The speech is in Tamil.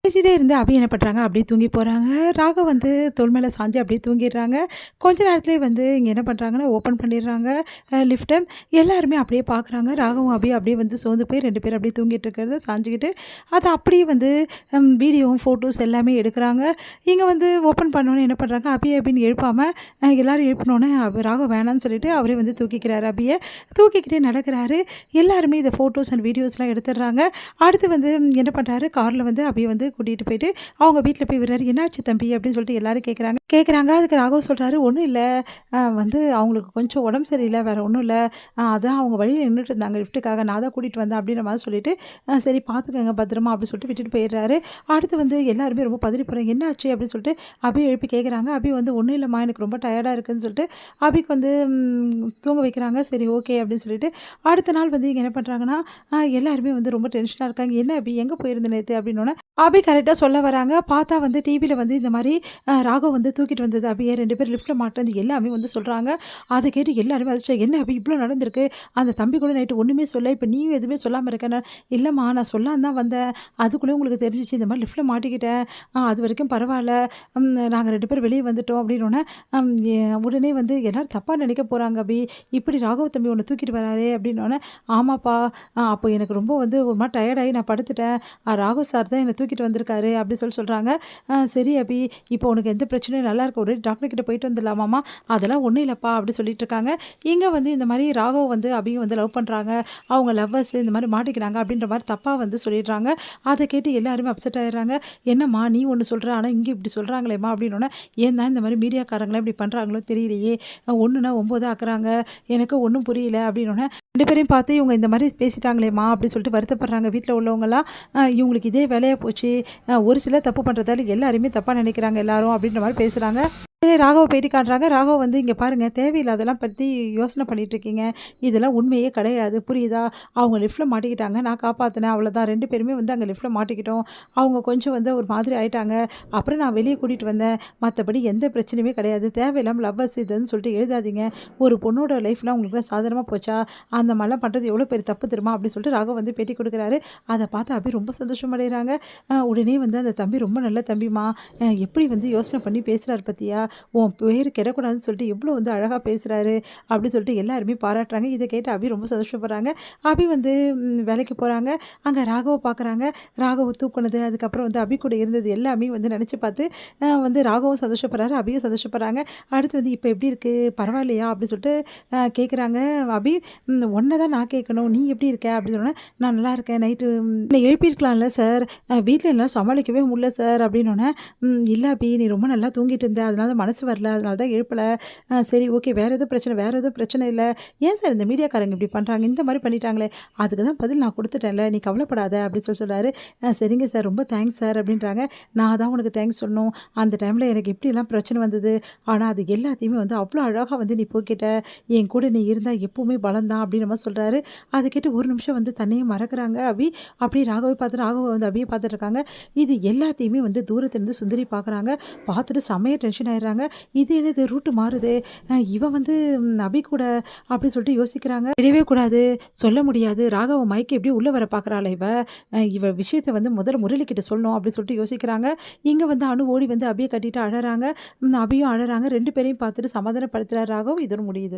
பேசிட்டே இருந்து அபி என்ன பண்ணுறாங்க, அப்படியே தூங்கி போகிறாங்க. ராகவ் வந்து தோள் மேலே சாஞ்சு அப்படியே தூங்கிடுறாங்க. கொஞ்ச நேரத்துலேயே வந்து இங்கே என்ன பண்ணுறாங்கன்னா, ஓப்பன் பண்ணிடுறாங்க லிஃப்ட்டை. எல்லாருமே அப்படியே பார்க்குறாங்க. ராகவும் அபி அப்படியே வந்து சோர்ந்து போய் 2 பேரும் அப்படியே தூங்கிட்டு இருக்கிறத சாஞ்சுக்கிட்டு, அதை அப்படியே வந்து வீடியோவும் ஃபோட்டோஸ் எல்லாமே எடுக்கிறாங்க. இங்கே வந்து ஓப்பன் பண்ணோன்னே என்ன பண்ணுறாங்க, அபி அபின்னு எழுப்பாமல் எல்லோரும் எழுப்பினோன்னே ராகவ் வேணான்னு சொல்லிட்டு அவரே வந்து தூக்கிக்கிறாரு. அபியை தூக்கிக்கிட்டே நடக்கிறாரு. எல்லாருமே இதை ஃபோட்டோஸ் அண்ட் வீடியோஸ்லாம் எடுத்துடுறாங்க. அடுத்து வந்து என்ன பண்ணுறாரு, காரில் வந்து அபியை வந்து கூட்டிகிட்டு போயிட்டு அவங்க வீட்டில் போய் விடுறாரு. என்னாச்சு தம்பி அப்படின்னு சொல்லிட்டு எல்லாரும் கேட்குறாங்க. அதுக்கு ராகவ் சொல்கிறாரு, ஒன்றும் இல்லை, வந்து அவங்களுக்கு கொஞ்சம் உடம்பு சரியில்லை, வேறு ஒன்றும் இல்லை, அதான் அவங்க வழியில் நின்றுட்டு இருந்தாங்க லிஃப்ட்டுக்காக, நான் தான் கூட்டிகிட்டு வந்தேன் அப்படின்ற மாதிரி சொல்லிட்டு சரி பார்த்துக்கோங்க பத்திரமா அப்படின்னு சொல்லிட்டு விட்டுட்டு போயிடுறாரு. அடுத்து வந்து எல்லாருமே ரொம்ப பதறி போகிறாங்க. என்னாச்சு அப்படின்னு சொல்லிட்டு அபி எழுப்பி கேட்குறாங்க. அபி வந்து ஒன்றும் இல்லைம்மா, எனக்கு ரொம்ப டயர்டாக இருக்குதுன்னு சொல்லிட்டு அபிக்கு வந்து தூங்க வைக்கிறாங்க. சரி ஓகே அப்படின்னு சொல்லிட்டு அடுத்த நாள் வந்து இங்கே என்ன பண்ணுறாங்கன்னா, எல்லாருமே வந்து ரொம்ப டென்ஷனாக இருக்காங்க. என்ன அபி எங்கே போயிருந்த நேற்று அப்படின்னோன்னே அபி கரெக்டாக சொல்ல வராங்க. பார்த்தா வந்து டிவியில் வந்து இந்த மாதிரி ராகவ் வந்து தூக்கிட்டு வந்தது அபியை 2 பேர் லிஃப்ட்டில் மாட்டினது எல்லாமே வந்து சொல்கிறாங்க. அதை கேட்டு எல்லாருமே அதிர்ச்சி, என்ன அபி இவ்வளோ நடந்திருக்கு, அந்த தம்பி கூட நைட்டு ஒன்றுமே சொல்ல, இப்போ நீயும் எதுவுமே சொல்லாமல் இருக்கேன்னு. இல்லைம்மா நான் சொல்லான்னு தான் வந்தேன், அதுக்குள்ளே உங்களுக்கு தெரிஞ்சிச்சு இந்த மாதிரி லிஃப்ட்டில் மாட்டிக்கிட்டேன், அது வரைக்கும் பரவாயில்ல, நாங்கள் 2 பேர் வெளியே வந்துட்டோம் அப்படின்னோடனே உடனே வந்து எல்லோரும் தப்பாக நினைக்க போகிறாங்க அபி, இப்படி ராகவ் தம்பி ஒன்று தூக்கிட்டு வராரே அப்படின்னோடனே ஆமாப்பா, அப்போ எனக்கு ரொம்ப வந்து ஒரு மாதிரி டயர்டாகி நான் படுத்துட்டேன், ராகவ் சார் தான் என்னை தூக்கிட்டு வந்திருக்காரு அப்படின்னு சொல்கிறாங்க. சரி அபி, இப்போ உனக்கு எந்த பிரச்சனையும் நல்லா இருக்க, ஒரு டாக்டர் கிட்ட போயிட்டு வந்துடலாமாம்மா, அதெல்லாம் ஒன்றும் இல்லைப்பா அப்படி சொல்லிட்டு இருக்காங்க. இங்கே வந்து இந்த மாதிரி ராகவ் வந்து அபியும் வந்து லவ் பண்ணுறாங்க, அவங்க லவ்வர்ஸ் இந்த மாதிரி மாட்டிக்கிறாங்க அப்படின்ற மாதிரி தப்பாக வந்து சொல்லிடுறாங்க. அதை கேட்டு எல்லாருமே அப்செட் ஆகிடுறாங்க. என்னம்மா நீ ஒன்று சொல்கிற, ஆனால் இங்கே இப்படி சொல்கிறாங்களேம்மா அப்படின்னோடனே, ஏன் தான் இந்த மாதிரி மீடியாக்காரங்களாம் இப்படி பண்ணுறாங்களோ தெரியலையே, ஒன்றுனா 9 ஆக்குறாங்க, எனக்கு ஒன்றும் புரியல அப்படின்னோடனே 2 பேரையும் பார்த்து இவங்க இந்த மாதிரி பேசிட்டாங்களேம்மா அப்படின்னு சொல்லிட்டு வருத்தப்படுறாங்க. வீட்டில் உள்ளவங்கலாம் இவங்களுக்கு இதே வேலையாக போச்சு, ஒரு சிலர் தப்பு பண்ணுறதால எல்லாருமே தப்பாக நினைக்கிறாங்க எல்லாரும் அப்படின்ற மாதிரி பேசுகிறாங்க. ராகவ பேட்டி காட்டுறாங்க. ராகவ் வந்து இங்கே பாருங்கள், தேவையில்லாதெல்லாம் பற்றி யோசனை பண்ணிகிட்ருக்கீங்க, இதெல்லாம் உண்மையே கிடையாது புரியுதா, அவங்க லிஃப்ட்டில் மாட்டிக்கிட்டாங்க, நான் காப்பாற்றினேன் அவ்வளோதான், 2 பேருமே வந்து அங்கே லிஃப்ட்டில் மாட்டிக்கிட்டோம், அவங்க கொஞ்சம் வந்து ஒரு மாதிரி ஆகிட்டாங்க, அப்புறம் நான் வெளியே கூட்டிகிட்டு வந்தேன், மற்றபடி எந்த பிரச்சனையுமே கிடையாது, தேவையில்லாமல் லவ்வர்ஸ் இதுன்னு சொல்லிட்டு எழுதாதீங்க, ஒரு பொண்ணோட லைஃப்லாம் உங்களுக்கு சாதாரணமாக போச்சா, அந்த மாதிரிலாம் பண்ணுறது எவ்வளோ பெரிய தப்பு தெரியுமா அப்படின்னு சொல்லிட்டு ராகவ் வந்து பேட்டி கொடுக்குறாரு. அதை பார்த்து அபி ரொம்ப சந்தோஷமடைகிறாங்க. உடனே வந்து அந்த தம்பி ரொம்ப நல்ல தம்பிமா, எப்படி வந்து யோசனை பண்ணி பேசுகிறாரு பற்றியா, உன் பேர் கெடக்கூடாதுன்னு சொல்லிட்டு எவ்வளோ வந்து அழகாக பேசுகிறாரு அப்படின்னு சொல்லிட்டு எல்லாருமே பாராட்டுறாங்க. இதை கேட்டு அபி ரொம்ப சந்தோஷப்படுறாங்க. அபி வந்து வேலைக்கு போகிறாங்க. அங்கே ராகவை பார்க்குறாங்க. ராகவ தூக்குனது, அதுக்கப்புறம் வந்து அபி கூட இருந்தது எல்லாமே வந்து நினச்சி பார்த்து வந்து ராகவும் சந்தோஷப்படுறாரு, அபியும் சந்தோஷப்படுறாங்க. அடுத்து வந்து இப்போ எப்படி இருக்குது பரவாயில்லையா அப்படின்னு சொல்லிட்டு கேட்குறாங்க. அபி, ஒன்றை தான் நான் கேட்கணும், நீ எப்படி இருக்க அப்படின்னு சொன்னேன். நான் நல்லா இருக்கேன், நைட்டு என்னை எழுப்பியிருக்கலாம்ல சார், வீட்டில் எல்லாம் சமாளிக்கவே முடியல சார் அப்படின்னோடனே, இல்லை அபி நீ ரொம்ப நல்லா தூங்கிட்டு இருந்த, அதனால மனசு வரல, அதனால தான் எழுப்பலை, சரி ஓகே வேறு எதுவும் பிரச்சனை இல்லை, ஏன் சார் இந்த மீடியாக்காரங்க இப்படி பண்ணுறாங்க, இந்த மாதிரி பண்ணிட்டாங்களே, அதுக்கு தான் பதில் நான் கொடுத்துட்டேன்ல, நீ கவலைப்படாத அப்படின்னு சொல்கிறாரு. சரிங்க சார் ரொம்ப தேங்க்ஸ் சார் அப்படின்றாங்க. நான் தான் உனக்கு தேங்க்ஸ் சொல்லணும், அந்த டைமில் எனக்கு எப்படிலாம் பிரச்சனை வந்தது, ஆனால் அது எல்லாத்தையுமே வந்து அவ்வளோ அழகாக வந்து நீ போக்கிட்ட, என் கூட நீ இருந்தால் எப்போவுமே பலம்தான் அப்படின்னு நம்ம சொல்கிறாரு. அதை கேட்டு ஒரு நிமிஷம் வந்து தன்னையும் மறக்கிறாங்க அபி. அப்படி ராகவை வந்து அபியை பார்த்துட்டு இருக்காங்க. இது எல்லாத்தையுமே வந்து தூரத்துலேருந்து சுந்தரி பார்க்குறாங்க. பார்த்துட்டு செம்மைய டென்ஷன் ஆயிடுறாங்க. இது என்னது ரூட்டு மாறுது, இவன் வந்து அபி கூட அப்படி சொல்லிட்டு யோசிக்கிறாங்க. விடவே கூடாது, சொல்ல முடியாது, ராகவ மைக்கு எப்படி உள்ளே வர பார்க்குறாள், இவ விஷயத்தை வந்து முதல்ல முரளிக்கிட்ட சொல்லணும் அப்படின்னு சொல்லிட்டு யோசிக்கிறாங்க. இங்கே வந்து அனு ஓடி வந்து அபியை கட்டிட்டு அழறாங்க. அபியும் அழறாங்க. 2 பேரையும் பார்த்துட்டு சமாதானப்படுத்துகிறார் ராகவ். இதோட முடியுது.